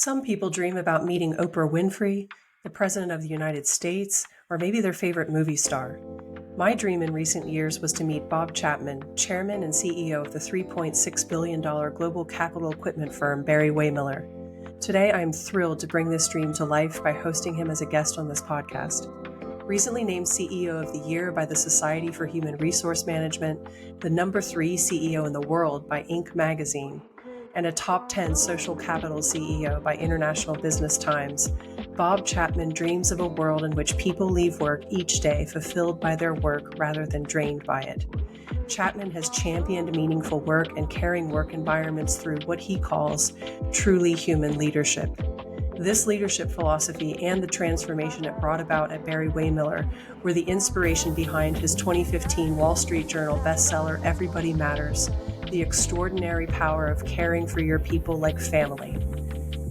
Some people dream about meeting Oprah Winfrey, the President of the United States, or maybe their favorite movie star. My dream in recent years was to meet Bob Chapman, Chairman and CEO of the $3.6 billion global capital equipment firm Barry-Wehmiller. Today, I am thrilled to bring this dream to life by hosting him as a guest on this podcast. Recently named CEO of the Year by the Society for Human Resource Management, the number 3 CEO in the world by Inc. magazine, and a top 10 social capital CEO by International Business Times, Bob Chapman dreams of a world in which people leave work each day fulfilled by their work rather than drained by it. Chapman has championed meaningful work and caring work environments through what he calls truly human leadership. This leadership philosophy and the transformation it brought about at Barry-Wehmiller were the inspiration behind his 2015 Wall Street Journal bestseller, Everybody Matters: The Extraordinary Power of Caring for Your People Like Family.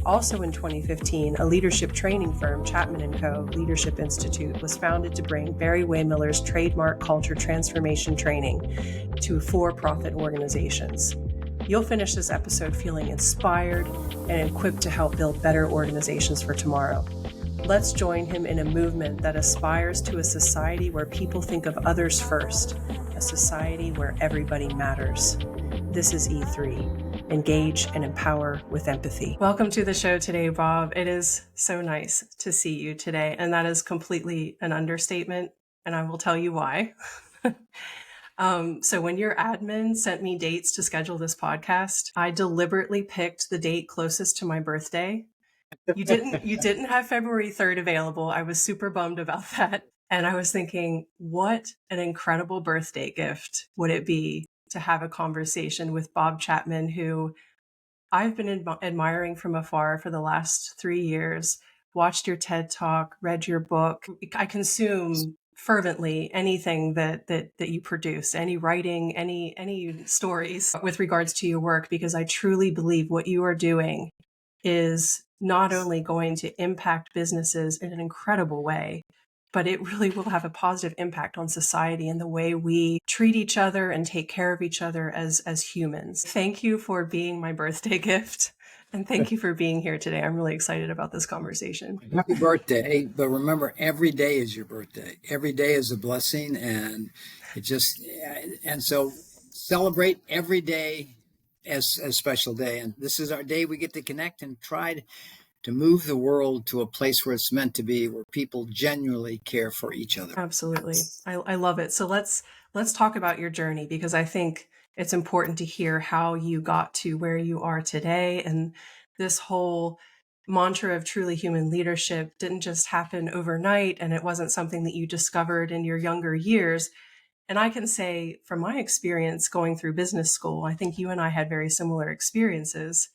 Also in 2015, a leadership training firm, Chapman & Co. Leadership Institute, was founded to bring Barry-Wehmiller's trademark culture transformation training to for-profit organizations. You'll finish this episode feeling inspired and equipped to help build better organizations for tomorrow. Let's join him in a movement that aspires to a society where people think of others first, a society where everybody matters. This is E3. Engage and empower with empathy. Welcome to the show today, Bob. It is so nice to see you today, and that is completely an understatement, and I will tell you why. So when your admin sent me dates to schedule this podcast, I deliberately picked the date closest to my birthday. You didn't have February 3rd available. I was super bummed about that. And I was thinking, what an incredible birthday gift would it be to have a conversation with Bob Chapman, who I've been admiring from afar for the last 3 years, watched your TED Talk, read your book. I consume fervently anything that you produce, any writing, any stories with regards to your work, because I truly believe what you are doing is not only going to impact businesses in an incredible way, but it really will have a positive impact on society and the way we treat each other and take care of each other as humans. Thank you for being my birthday gift. And thank you for being here today. I'm really excited about this conversation. Happy birthday. But remember, every day is your birthday. Every day is a blessing. And so celebrate every day as a special day. And this is our day we get to connect and try to move the world to a place where it's meant to be, where people genuinely care for each other. Absolutely. I love it. So let's talk about your journey, because I think it's important to hear how you got to where you are today. And this whole mantra of truly human leadership didn't just happen overnight, and it wasn't something that you discovered in your younger years. And I can say from my experience going through business school, I think you and I had very similar experiences.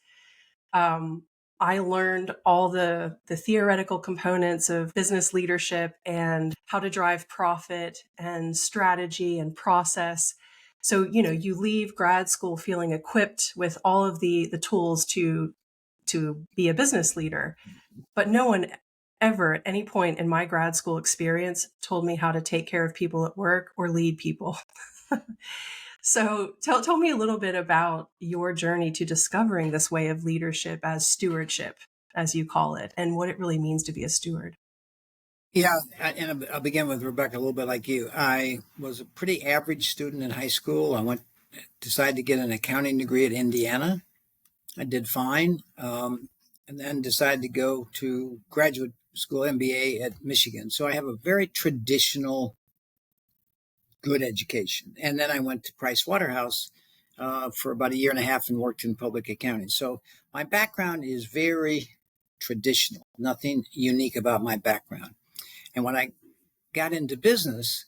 I learned all the theoretical components of business leadership and how to drive profit and strategy and process. So, you leave grad school feeling equipped with all of the tools to be a business leader. But no one ever at any point in my grad school experience told me how to take care of people at work or lead people. So tell me a little bit about your journey to discovering this way of leadership as stewardship, as you call it, and what it really means to be a steward. Yeah, and I'll begin with Rebecca, a little bit like you. I was a pretty average student in high school. I decided to get an accounting degree at Indiana. I did fine, and then decided to go to graduate school MBA at Michigan. So I have a very traditional good education. And then I went to Price Waterhouse for about a year and a half and worked in public accounting. So my background is very traditional, nothing unique about my background. And when I got into business,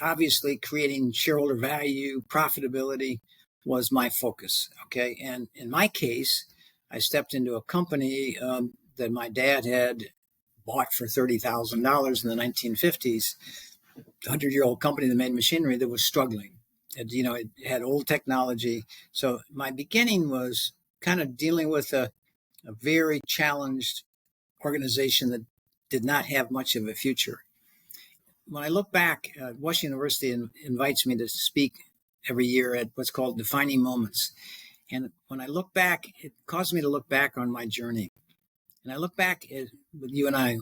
obviously creating shareholder value, profitability was my focus. Okay. And in my case, I stepped into a company that my dad had bought for $30,000 in the 1950s. 100-year-old company that made machinery that was struggling. It had old technology. So my beginning was kind of dealing with a very challenged organization that did not have much of a future. When I look back, Washington University invites me to speak every year at what's called Defining Moments. And when I look back, it caused me to look back on my journey. And I look back with you and I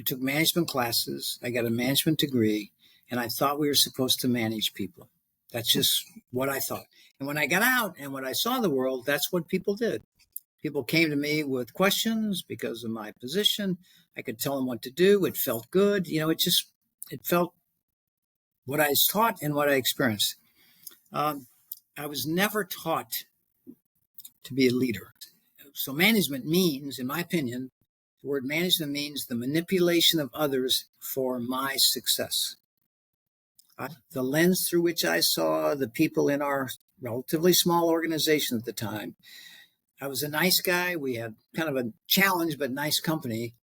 took management classes. I got a management degree, and I thought we were supposed to manage people. That's just what I thought. And when I got out and when I saw the world, that's what people did. People came to me with questions because of my position. I could tell them what to do. It felt good. It felt what I was taught and what I experienced. I was never taught to be a leader. So management means, in my opinion, the word management means the manipulation of others for my success. The lens through which I saw the people in our relatively small organization at the time, I was a nice guy. We had kind of a challenge, but nice company.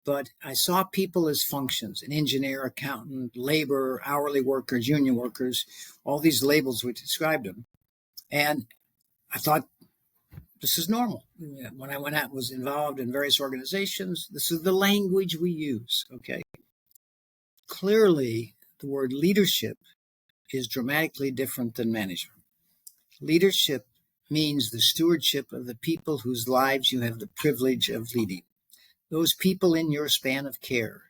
But I saw people as functions, an engineer, accountant, labor, hourly workers, union workers, all these labels we described them. And I thought, this is normal. When I went out, was involved in various organizations, this is the language we use, okay? Clearly, the word leadership is dramatically different than management. Leadership means the stewardship of the people whose lives you have the privilege of leading. Those people in your span of care.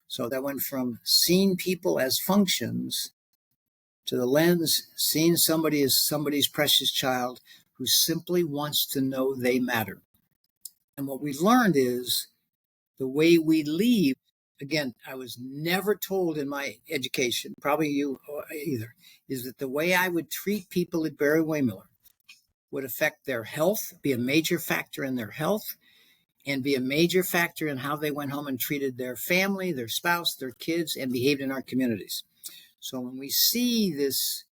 So that went from seeing people as functions to the lens, seeing somebody as somebody's precious child who simply wants to know they matter. And what we learned is the way we lead, again, I was never told in my education, probably you either, is that the way I would treat people at Barry-Wehmiller would affect their health, be a major factor in their health, and be a major factor in how they went home and treated their family, their spouse, their kids, and behaved in our communities. So when we see this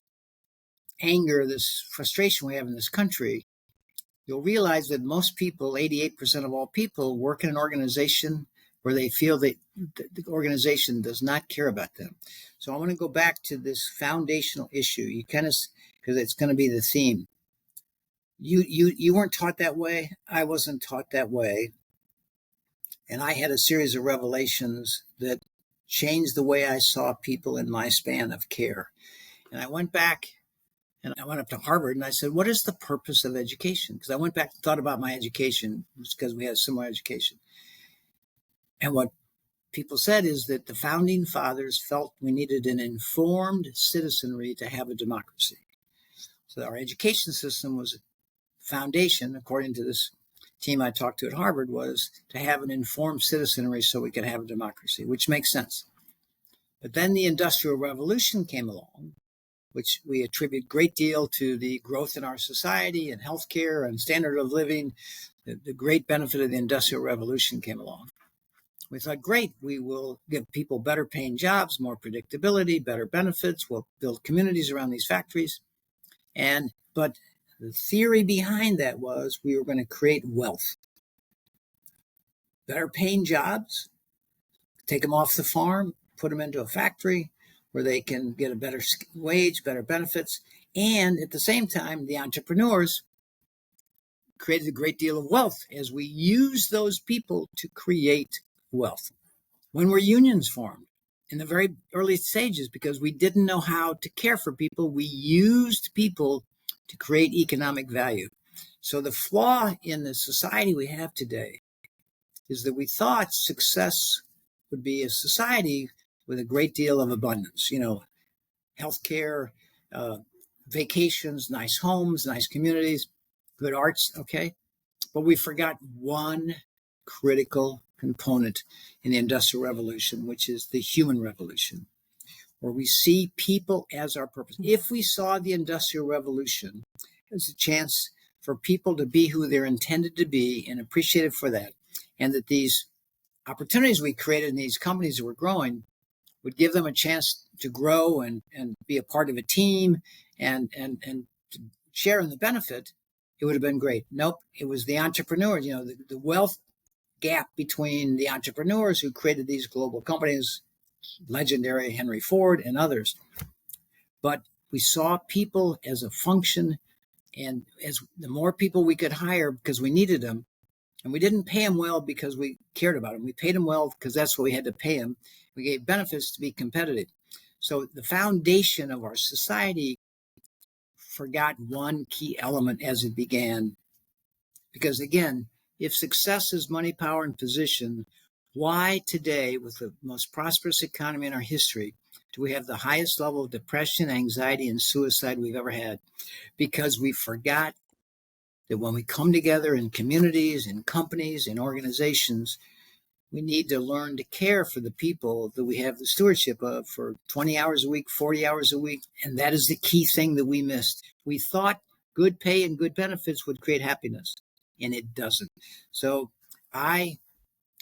anger, this frustration we have in this country, you'll realize that most people, 88% of all people, work in an organization where they feel that the organization does not care about them. So I want to go back to this foundational issue. You kind of, because it's going to be the theme. You weren't taught that way. I wasn't taught that way. And I had a series of revelations that changed the way I saw people in my span of care. And I went back and I went up to Harvard and I said, what is the purpose of education? Because I went back and thought about my education because we had similar education. And what people said is that the founding fathers felt we needed an informed citizenry to have a democracy. So our education system was a foundation, according to this team I talked to at Harvard, was to have an informed citizenry so we could have a democracy, which makes sense. But then the Industrial Revolution came along, which we attribute a great deal to the growth in our society and healthcare and standard of living. The great benefit of the Industrial Revolution came along. We thought, great, we will give people better paying jobs, more predictability, better benefits. We'll build communities around these factories. But the theory behind that was we were going to create wealth. Better paying jobs, take them off the farm, put them into a factory where they can get a better wage, better benefits. And at the same time, the entrepreneurs created a great deal of wealth as we use those people to create wealth. When were unions formed? In the very early stages, because we didn't know how to care for people. We used people to create economic value. So the flaw in the society we have today is that we thought success would be a society with a great deal of abundance, healthcare, vacations, nice homes, nice communities, good arts, okay? But we forgot one critical component in the Industrial Revolution, which is the human revolution, where we see people as our purpose. If we saw the Industrial Revolution as a chance for people to be who they're intended to be and appreciated for that, and that these opportunities we created in these companies that were growing would give them a chance to grow and be a part of a team and share in the benefit, it would have been great. Nope, it was the entrepreneurs, the wealth gap between the entrepreneurs who created these global companies, legendary Henry Ford and others. But we saw people as a function, and as the more people we could hire because we needed them, and we didn't pay them well because we cared about them. We paid them well because that's what we had to pay them. We gave benefits to be competitive. So the foundation of our society forgot one key element as it began. Because again, if success is money, power, and position, why today, with the most prosperous economy in our history, do we have the highest level of depression, anxiety, and suicide we've ever had? Because we forgot that when we come together in communities, in companies, in organizations, we need to learn to care for the people that we have the stewardship of for 20 hours a week, 40 hours a week. And that is the key thing that we missed. We thought good pay and good benefits would create happiness, and it doesn't. So I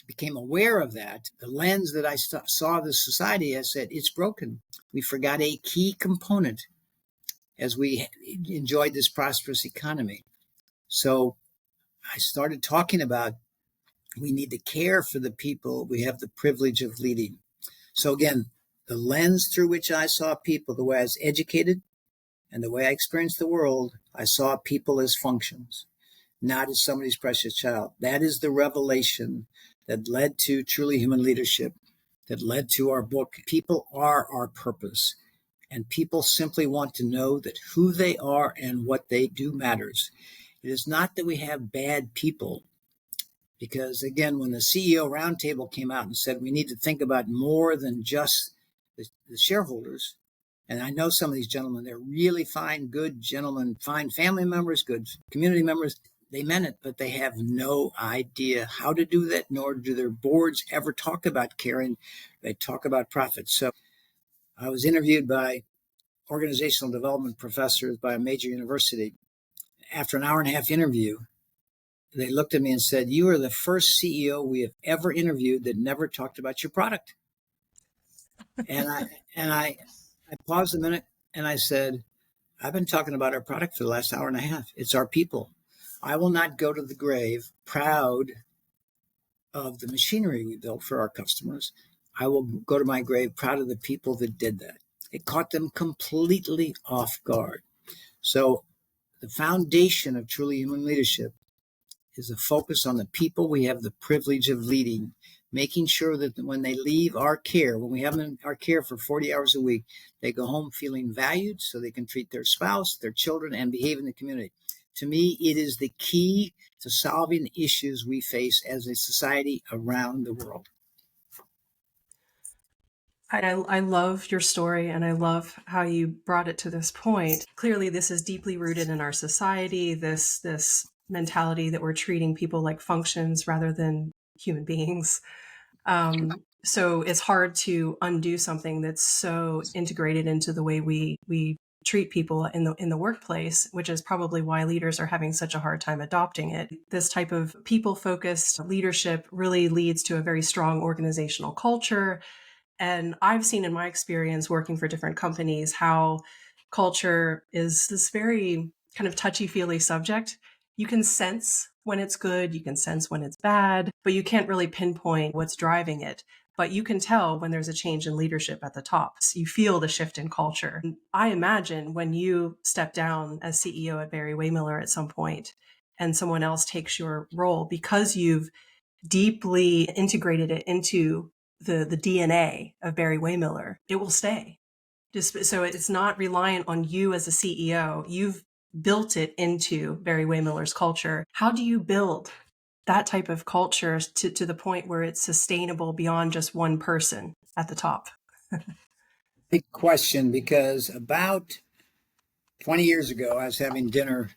became aware of that. The lens that I saw the society, I said, it's broken. We forgot a key component as we enjoyed this prosperous economy. So I started talking about we need to care for the people we have the privilege of leading. So again, the lens through which I saw people, the way I was educated and the way I experienced the world, I saw people as functions, not as somebody's precious child. That is the revelation that led to Truly Human Leadership, that led to our book. People are our purpose, and people simply want to know that who they are and what they do matters. It is not that we have bad people, because again, when the CEO roundtable came out and said we need to think about more than just the shareholders, and I know some of these gentlemen, they're really fine, good gentlemen, fine family members, good community members. They meant it, but they have no idea how to do that, nor do their boards ever talk about caring. They talk about profits. So I was interviewed by organizational development professors by a major university. After an hour and a half interview, they looked at me and said, "You are the first CEO we have ever interviewed that never talked about your product." And I paused a minute and I said, "I've been talking about our product for the last hour and a half. It's our people. I will not go to the grave proud of the machinery we built for our customers. I will go to my grave proud of the people that did that." It caught them completely off guard. So the foundation of Truly Human Leadership is a focus on the people we have the privilege of leading, making sure that when they leave our care, when we have them in our care for 40 hours a week, they go home feeling valued so they can treat their spouse, their children, and behave in the community. To me, it is the key to solving issues we face as a society around the world. I love your story, and I love how you brought it to this point. Clearly, this is deeply rooted in our society, this mentality that we're treating people like functions rather than human beings. So it's hard to undo something that's so integrated into the way we treat people in the workplace, which is probably why leaders are having such a hard time adopting it. This type of people-focused leadership really leads to a very strong organizational culture. And I've seen in my experience working for different companies how culture is this very kind of touchy-feely subject. You can sense when it's good, you can sense when it's bad, but you can't really pinpoint what's driving it. But you can tell when there's a change in leadership at the top. So you feel the shift in culture. I imagine when you step down as CEO at Barry-Wehmiller at some point and someone else takes your role, because you've deeply integrated it into the DNA of Barry-Wehmiller, it will stay. Just so it's not reliant on you as a CEO. You've built it into Barry-Wehmiller's culture. How do you build that type of culture to the point where it's sustainable beyond just one person at the top? Big question, because about 20 years ago, I was having dinner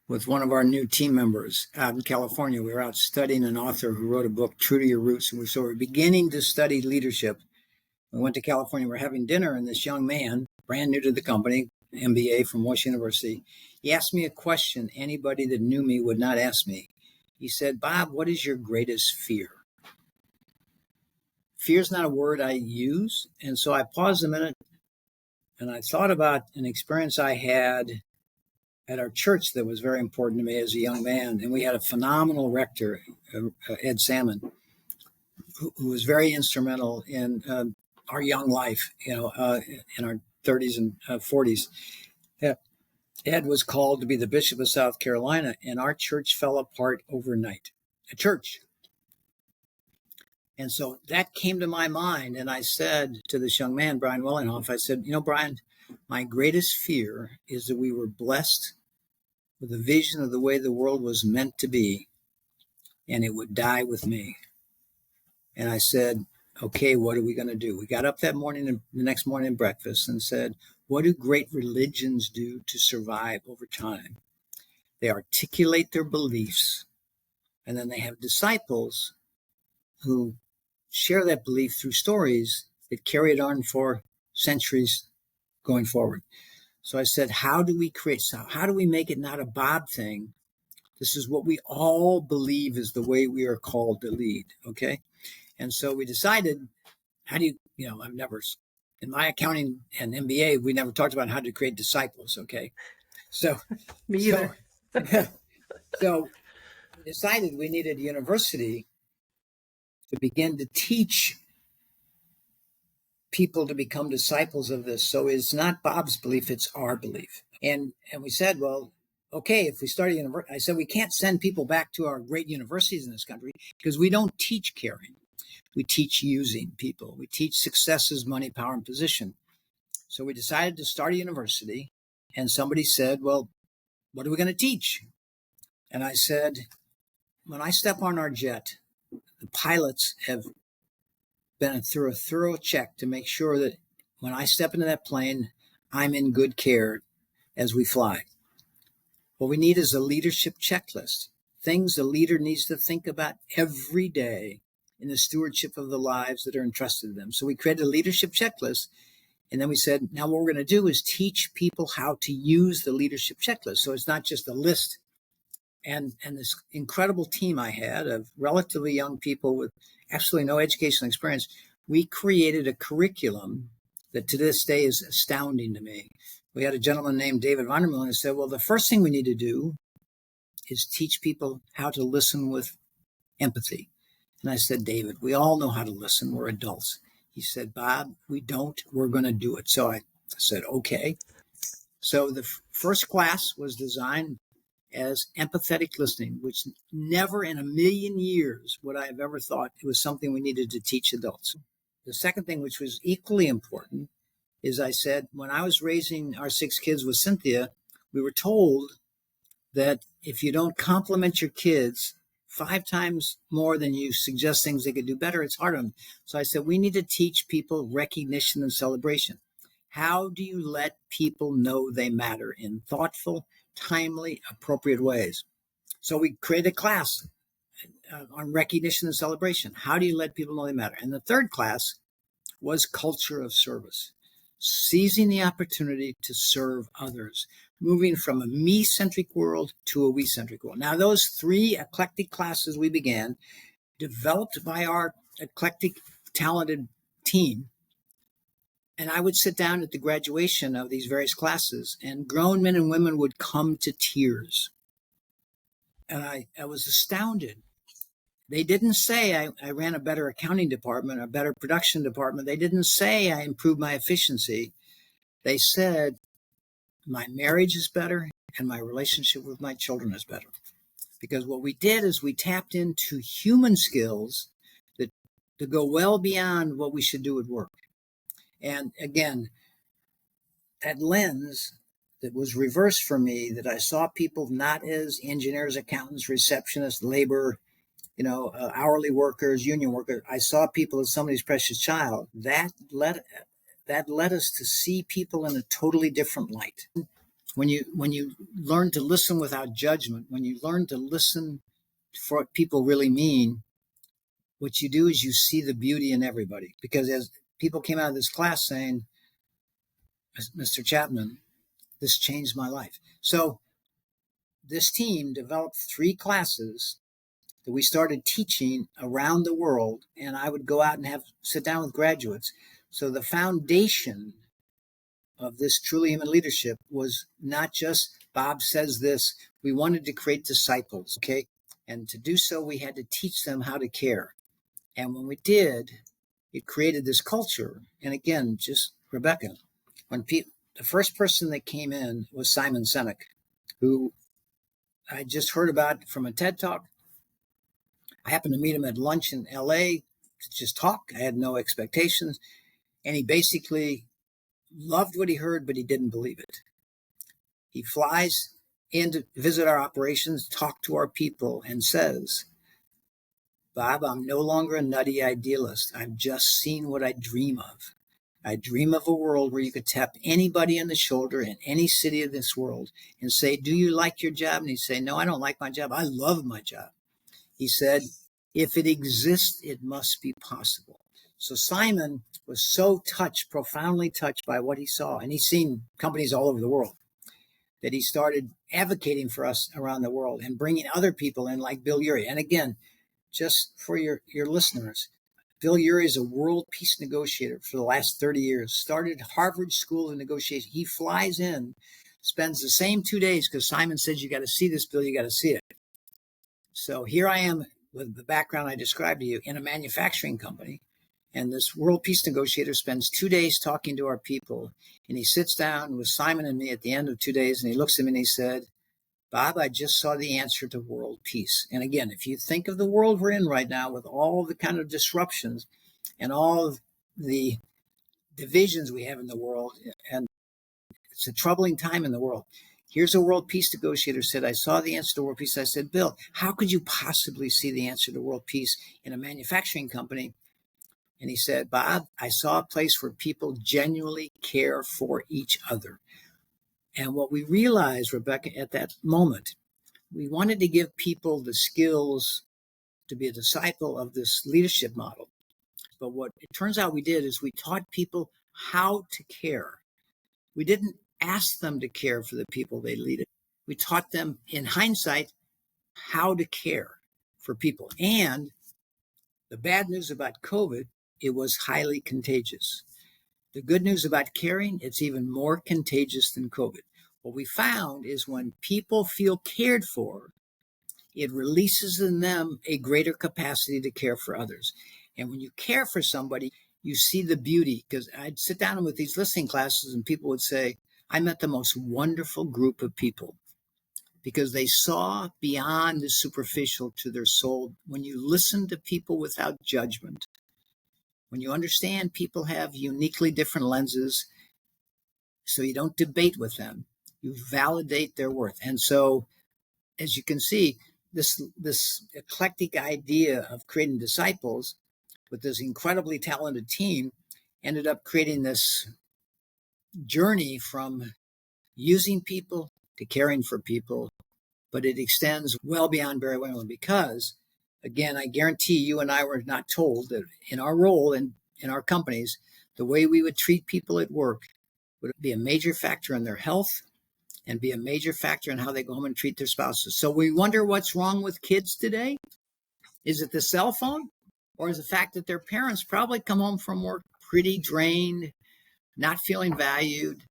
with one of our new team members out in California. We were out studying an author who wrote a book, True to Your Roots. And so we're beginning to study leadership. We went to California, we're having dinner, and this young man, brand new to the company, MBA from Washington University, he asked me a question anybody that knew me would not ask me. He said, "Bob, what is your greatest fear?" Fear is not a word I use. And so I paused a minute and I thought about an experience I had at our church that was very important to me as a young man. And we had a phenomenal rector, Ed Salmon, who was very instrumental in our young life, in our 30s and 40s. Ed was called to be the Bishop of South Carolina, and our church fell apart overnight. A church. And so that came to my mind, and I said to this young man, Brian Wellinghoff, I said, "Brian, My greatest fear is that we were blessed with a vision of the way the world was meant to be, and it would die with me. And I said, okay, what are we going to do? We got up that morning, the next morning at breakfast, and said, what do great religions do to survive over time? They articulate their beliefs, and then they have disciples who share that belief through stories that carry it on for centuries going forward. So I said, how do we make it not a Bob thing? This is what we all believe is the way we are called to lead. Okay. And so we decided, I've never, in my accounting and MBA, we never talked about how to create disciples. Okay. So, Me either. So we decided we needed a university to begin to teach people to become disciples of this. So it's not Bob's belief, it's our belief. And we said, well, okay, if we start a university, I said, we can't send people back to our great universities in this country because we don't teach caring. We teach using people. We teach success as money, power, and position. So we decided to start a university, and somebody said, well, what are we going to teach? And I said, when I step on our jet, the pilots have been through a thorough check to make sure that when I step into that plane, I'm in good care as we fly. What we need is a leadership checklist, things a leader needs to think about every day in the stewardship of the lives that are entrusted to them. So we created a leadership checklist, and then we said, now what we're going to do is teach people how to use the leadership checklist. So it's not just a list. And this incredible team I had of relatively young people with absolutely no educational experience, we created a curriculum that to this day is astounding to me. We had a gentleman named David Vandermill and said, well, the first thing we need to do is teach people how to listen with empathy. And I said, David, we all know how to listen. We're adults. He said, Bob, we don't. We're going to do it. So I said, okay. So the first class was designed as empathetic listening, which never in a million years would I have ever thought it was something we needed to teach adults. The second thing, which was equally important, is I said, when I was raising our 6 kids with Cynthia, we were told that if you don't compliment your kids 5 times more than you suggest things they could do better, it's hard on them. So I said, we need to teach people recognition and celebration. How do you let people know they matter in thoughtful, timely, appropriate ways? So we created a class on recognition and celebration. How do you let people know they matter? And the third class was culture of service, seizing the opportunity to serve others, moving from a me-centric world to a we-centric world. Now, those 3 eclectic classes we began, developed by our eclectic, talented team, and I would sit down at the graduation of these various classes, and grown men and women would come to tears. And I was astounded. They didn't say I ran a better accounting department, a better production department. They didn't say I improved my efficiency. They said my marriage is better and my relationship with my children is better. Because what we did is we tapped into human skills that go well beyond what we should do at work. And again, that lens that was reversed for me, that I saw people not as engineers, accountants, receptionists, labor, hourly workers, union workers. I saw people as somebody's precious child. That led us to see people in a totally different light. When you learn to listen without judgment, when you learn to listen for what people really mean, what you do is you see the beauty in everybody. Because as people came out of this class saying, Mr. Chapman, this changed my life. So this team developed 3 classes that we started teaching around the world, and I would go out and sit down with graduates. So the foundation of this truly human leadership was not just Bob says this. We wanted to create disciples, okay? And to do so, we had to teach them how to care. And when we did, it created this culture. And again, just Rebecca, the first person that came in was Simon Sinek, who I just heard about from a TED Talk. I happened to meet him at lunch in LA to just talk. I had no expectations. And he basically loved what he heard, but he didn't believe it. He flies in to visit our operations, talk to our people, and says, Bob, I'm no longer a nutty idealist. I've just seen what I dream of. I dream of a world where you could tap anybody on the shoulder in any city of this world and say, do you like your job? And he'd say, no, I don't like my job. I love my job. He said, if it exists, it must be possible. So Simon was so touched, profoundly touched by what he saw, and he's seen companies all over the world, that he started advocating for us around the world and bringing other people in like Bill Urey. And again, just for your listeners, Bill Urey is a world peace negotiator for the last 30 years, started Harvard School of Negotiation. He flies in, spends the same 2 days because Simon says, you got to see this, Bill, you got to see it. So here I am with the background I described to you in a manufacturing company. And this world peace negotiator spends 2 days talking to our people. And he sits down with Simon and me at the end of 2 days, and he looks at me and he said, Bob, I just saw the answer to world peace. And again, if you think of the world we're in right now with all the kind of disruptions and all of the divisions we have in the world, and it's a troubling time in the world. Here's a world peace negotiator said, I saw the answer to world peace. I said, Bill, how could you possibly see the answer to world peace in a manufacturing company? And he said, Bob, I saw a place where people genuinely care for each other. And what we realized, Rebecca, at that moment, we wanted to give people the skills to be a disciple of this leadership model. But what it turns out we did is we taught people how to care. We didn't ask them to care for the people they leaded. We taught them, in hindsight, how to care for people. And the bad news about COVID, it was highly contagious. The good news about caring, it's even more contagious than COVID. What we found is when people feel cared for, it releases in them a greater capacity to care for others. And when you care for somebody, you see the beauty. Because I'd sit down with these listening classes and people would say, I met the most wonderful group of people because they saw beyond the superficial to their soul. When you listen to people without judgment, when you understand people have uniquely different lenses, so you don't debate with them, you validate their worth. And so, as you can see, this eclectic idea of creating disciples with this incredibly talented team ended up creating this journey from using people to caring for people, but it extends well beyond Barry-Wehmiller because, again, I guarantee you and I were not told that in our role in our companies, the way we would treat people at work would be a major factor in their health and be a major factor in how they go home and treat their spouses. So we wonder what's wrong with kids today. Is it the cell phone? Or is the fact that their parents probably come home from work pretty drained, not feeling valued,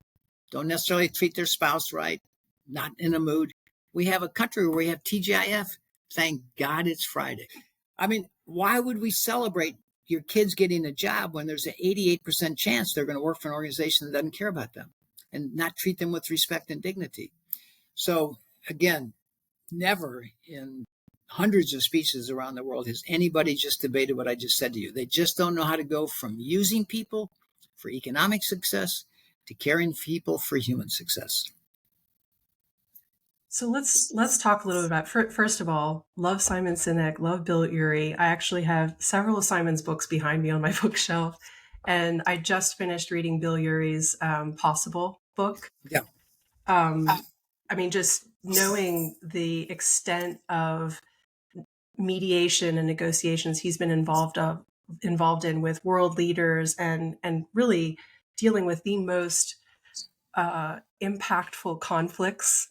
don't necessarily treat their spouse right, not in a mood? We have a country where we have TGIF. Thank God it's Friday. I mean, why would we celebrate your kids getting a job when there's an 88% chance they're going to work for an organization that doesn't care about them and not treat them with respect and dignity? So again, never in hundreds of speeches around the world has anybody just debated what I just said to you. They just don't know how to go from using people for economic success to caring people for human success. So let's talk a little bit about, first of all, love Simon Sinek, love Bill Urey. I actually have several of Simon's books behind me on my bookshelf, and I just finished reading Bill Urey's Possible book. Yeah. I mean, just knowing the extent of mediation and negotiations he's been involved in with world leaders and really dealing with the most impactful conflicts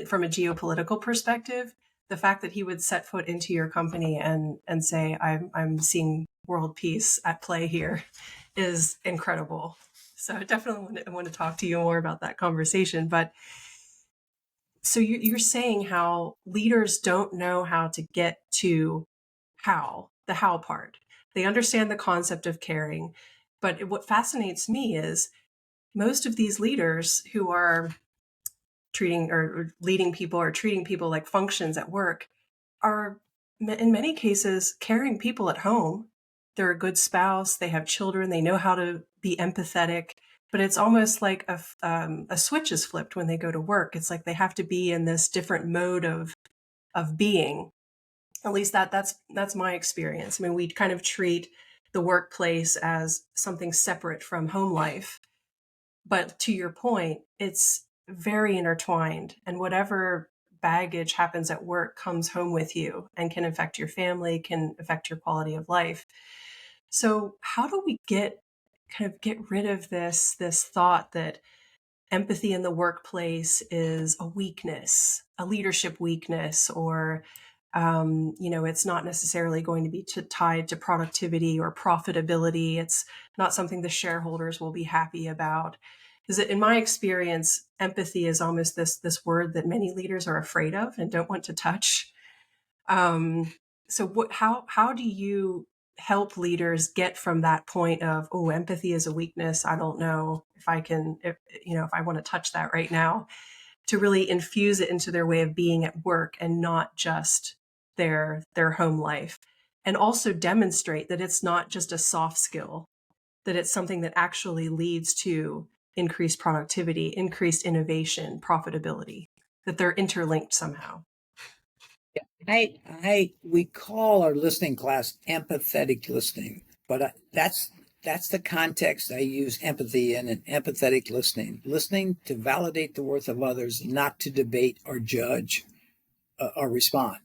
from a geopolitical perspective. The fact that he would set foot into your company and say, I'm seeing world peace at play here is incredible. So I definitely want to talk to you more about that conversation. But so you're saying how leaders don't know how to get to the how part. They understand the concept of caring. But what fascinates me is most of these leaders who are treating or leading people or treating people like functions at work are, in many cases, caring people at home. They're a good spouse. They have children. They know how to be empathetic. but it's almost like a switch is flipped when they go to work. It's like they have to be in this different mode of being. At least that's my experience. I mean, we kind of treat the workplace as something separate from home life. But to your point, it's very intertwined, and whatever baggage happens at work comes home with you and can affect your family, can affect your quality of life. So how do we get rid of this thought that empathy in the workplace is a weakness, a leadership weakness, or it's not necessarily going to be tied to productivity or profitability. It's not something the shareholders will be happy about. Because in my experience, empathy is almost this word that many leaders are afraid of and don't want to touch. Um, so how do you help leaders get from that point of, oh, empathy is a weakness, I don't know if I can, if I want to touch that right now, to really infuse it into their way of being at work and not just their home life, and also demonstrate that it's not just a soft skill, that it's something that actually leads to increased productivity, increased innovation, profitability, that they're interlinked somehow. We call our listening class empathetic listening, but that's the context I use empathy in, and empathetic listening to validate the worth of others, not to debate or judge or respond.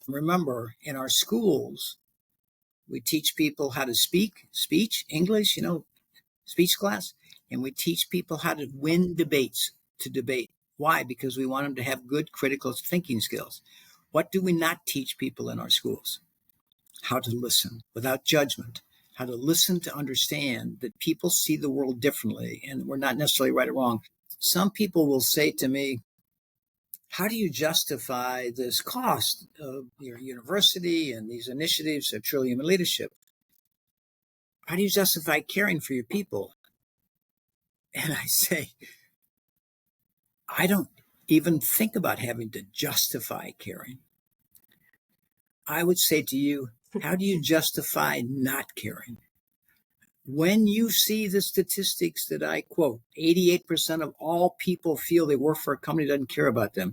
Remember, in our schools, we teach people how to speech, English, speech class, and we teach people how to win debates, to debate. Why? Because we want them to have good critical thinking skills. What do we not teach people in our schools? How to listen without judgment, how to listen to understand that people see the world differently and we're not necessarily right or wrong. Some people will say to me, how do you justify this cost of your university and these initiatives of true human leadership? How do you justify caring for your people? And I say, I don't even think about having to justify caring. I would say to you, how do you justify not caring? When you see the statistics that I quote, 88% of all people feel they work for a company that doesn't care about them.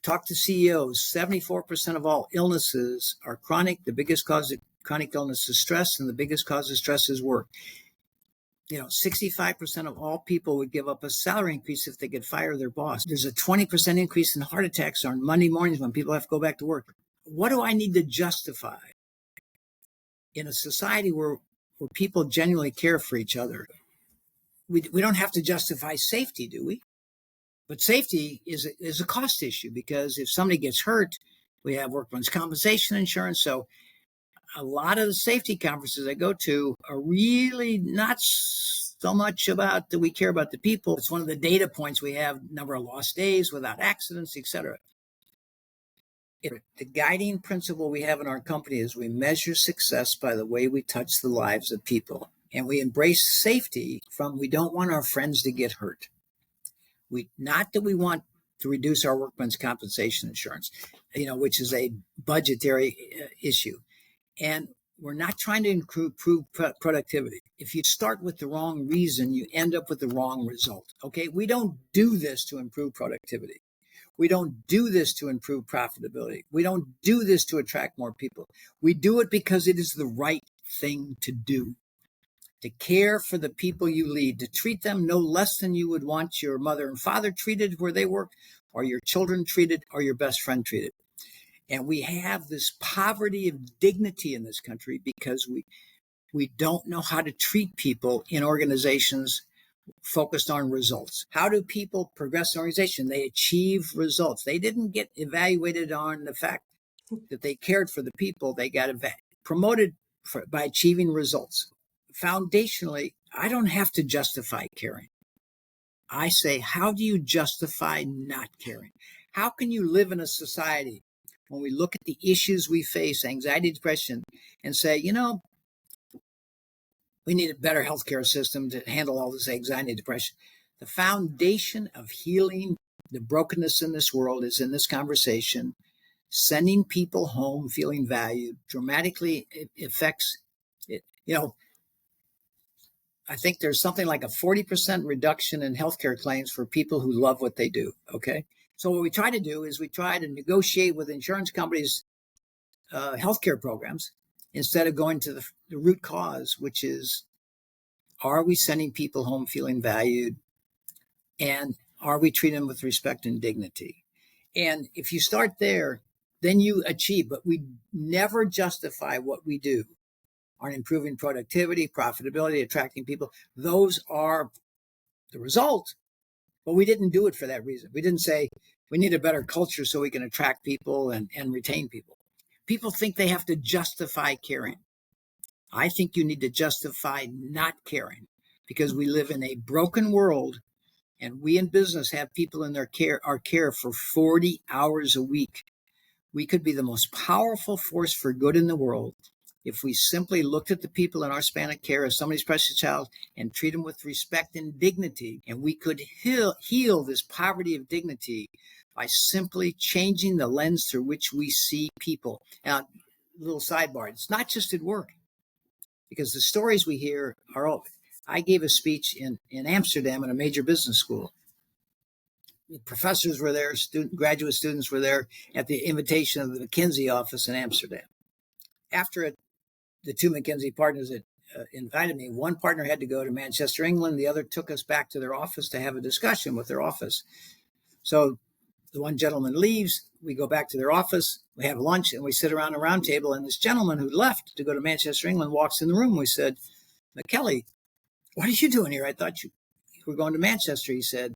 Talk to CEOs, 74% of all illnesses are chronic. The biggest cause of chronic illness is stress, and the biggest cause of stress is work. 65% of all people would give up a salary increase if they could fire their boss. There's a 20% increase in heart attacks on Monday mornings when people have to go back to work. What do I need to justify in a society where people genuinely care for each other? We don't have to justify safety, do we? But safety is a cost issue, because if somebody gets hurt, we have workman's compensation insurance. So a lot of the safety conferences I go to are really not so much about that we care about the people. It's one of the data points we have, number of lost days without accidents, etc. The guiding principle we have in our company is we measure success by the way we touch the lives of people. And we embrace safety from we don't want our friends to get hurt. Not that we want to reduce our workman's compensation insurance, which is a budgetary issue. And we're not trying to improve productivity. If you start with the wrong reason, you end up with the wrong result. Okay, we don't do this to improve productivity. We don't do this to improve profitability. We don't do this to attract more people. We do it because it is the right thing to do. To care for the people you lead, to treat them no less than you would want your mother and father treated where they work, or your children treated, or your best friend treated. And we have this poverty of dignity in this country because we don't know how to treat people in organizations focused on results. How do people progress in an organization? They achieve results. They didn't get evaluated on the fact that they cared for the people. They got promoted by achieving results. Foundationally, I don't have to justify caring. I say, how do you justify not caring? How can you live in a society when we look at the issues we face, anxiety, depression, and say, we need a better healthcare system to handle all this anxiety and depression? The foundation of healing the brokenness in this world is in this conversation. Sending people home feeling valued dramatically affects it. I think there's something like a 40% reduction in healthcare claims for people who love what they do. Okay. So what we try to do is we try to negotiate with insurance companies healthcare programs instead of going to the root cause, which is, are we sending people home feeling valued? And are we treating them with respect and dignity? And if you start there, then you achieve, but we never justify what we do on improving productivity, profitability, attracting people. Those are the result, but we didn't do it for that reason. We didn't say we need a better culture so we can attract people and retain people. People think they have to justify caring. I think you need to justify not caring because we live in a broken world and we in business have people in our care for 40 hours a week. We could be the most powerful force for good in the world if we simply looked at the people in our span of care as somebody's precious child and treat them with respect and dignity. And we could heal this poverty of dignity by simply changing the lens through which we see people. Now, a little sidebar, it's not just at work, because the stories we hear are all. I gave a speech in Amsterdam at a major business school. The professors were there, graduate students were there at the invitation of the McKinsey office in Amsterdam. After the two McKinsey partners that invited me, one partner had to go to Manchester, England. The other took us back to their office to have a discussion with their office. So the one gentleman leaves, we go back to their office, we have lunch, and we sit around a round table. And this gentleman who left to go to Manchester, England, walks in the room. We said, "McKelly, what are you doing here? I thought you were going to Manchester." He said,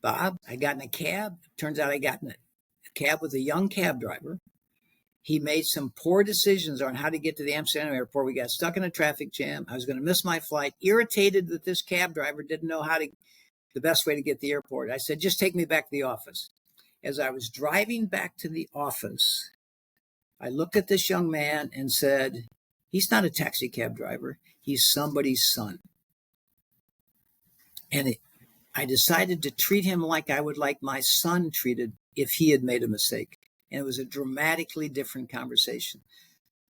"Bob, I got in a cab. Turns out I got in a cab with a young cab driver. He made some poor decisions on how to get to the Amsterdam airport. We got stuck in a traffic jam. I was going to miss my flight, irritated that this cab driver didn't know the best way to get to the airport. I said, just take me back to the office." As I was driving back to the office, I looked at this young man and said, he's not a taxi cab driver. He's somebody's son. And I decided to treat him like I would like my son treated if he had made a mistake. And it was a dramatically different conversation.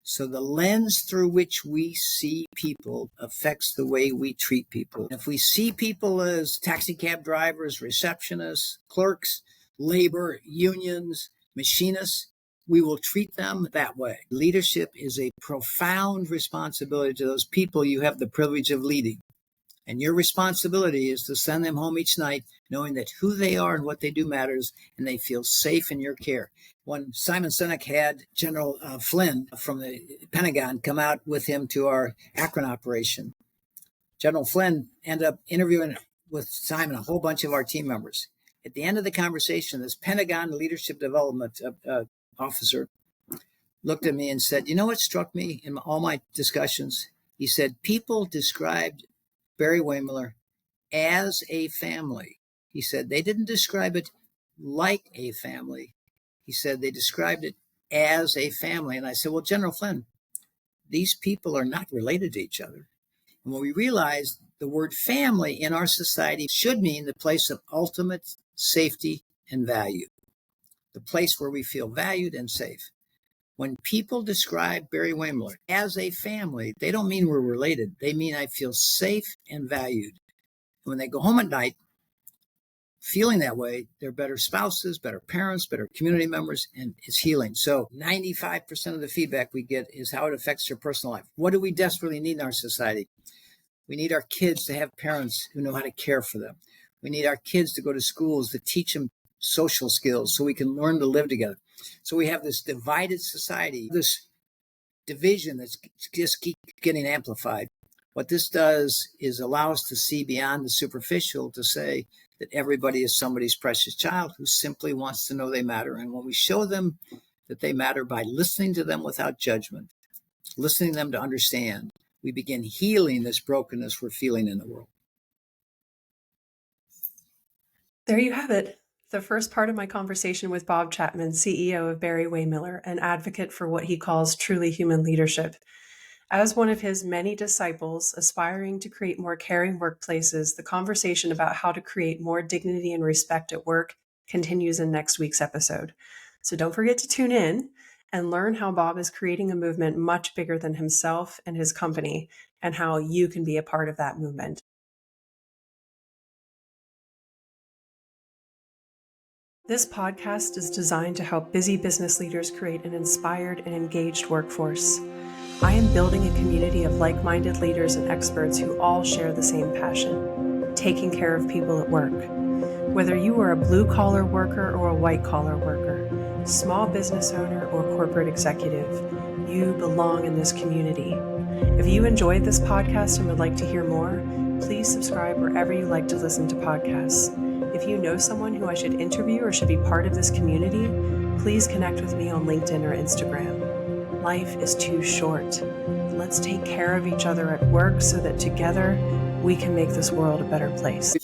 So the lens through which we see people affects the way we treat people. If we see people as taxi cab drivers, receptionists, clerks, labor, unions, machinists, we will treat them that way. Leadership is a profound responsibility to those people you have the privilege of leading. And your responsibility is to send them home each night knowing that who they are and what they do matters, and they feel safe in your care. When Simon Sinek had General Flynn from the Pentagon come out with him to our Akron operation, General Flynn ended up interviewing with Simon a whole bunch of our team members. At the end of the conversation, this Pentagon leadership development officer looked at me and said, "You know what struck me in all my discussions?" He said, "People described Barry-Wehmiller as a family." He said, "They didn't describe it like a family." He said, "They described it as a family." And I said, "Well, General Flynn, these people are not related to each other." And when we realized the word family in our society should mean the place of ultimate safety and value, the place where we feel valued and safe. When people describe Barry-Wehmiller as a family, they don't mean we're related. They mean I feel safe and valued. When they go home at night feeling that way, they're better spouses, better parents, better community members, and it's healing. So 95% of the feedback we get is how it affects your personal life. What do we desperately need in our society? We need our kids to have parents who know how to care for them. We need our kids to go to schools to teach them social skills so we can learn to live together. So we have this divided society, this division that's just keep getting amplified. What this does is allow us to see beyond the superficial, to say that everybody is somebody's precious child who simply wants to know they matter. And when we show them that they matter by listening to them without judgment, listening to them to understand, we begin healing this brokenness we're feeling in the world. There you have it. The first part of my conversation with Bob Chapman, CEO of Barry-Wehmiller, an advocate for what he calls truly human leadership. As one of his many disciples aspiring to create more caring workplaces, the conversation about how to create more dignity and respect at work continues in next week's episode. So don't forget to tune in. and learn how Bob is creating a movement much bigger than himself and his company, and how you can be a part of that movement. This podcast is designed to help busy business leaders create an inspired and engaged workforce. I am building a community of like-minded leaders and experts who all share the same passion, taking care of people at work. Whether you are a blue-collar worker or a white-collar worker, small business owner or corporate executive, you belong in this community. If you enjoyed this podcast and would like to hear more, please subscribe wherever you like to listen to podcasts. If you know someone who I should interview or should be part of this community, please connect with me on LinkedIn or Instagram. Life is too short. Let's take care of each other at work so that together we can make this world a better place.